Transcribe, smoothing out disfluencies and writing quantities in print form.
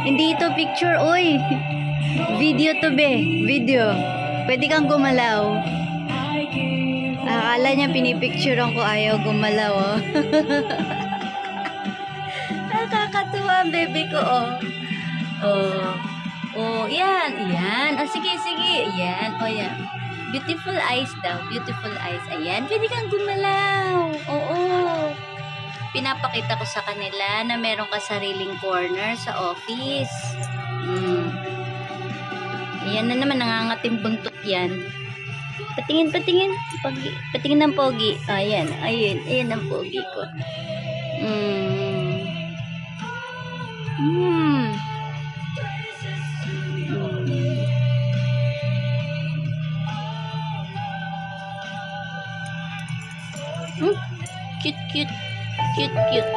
Hindi ito picture, oy. Video to be. Video. Pwede kang gumalaw. Akala niya pinipicturean ko, ayaw gumalaw, oh. Nakakatuwa ang bebe ko, oh. Oh. Oh, yan. Yan. Oh, sige, sige. Yan. Oh, yan. Beautiful eyes daw. Beautiful eyes. Ayan. Pwede kang gumalaw. Oo. Pinapakita ko sa kanila na meron ka sariling corner sa office. Yan na naman, nangangating buntot yan. Patingin, patingin. Patingin ng pogi. Ayan, ayun. Ayan ang pogi ko. Cute, cute. Cute, cute.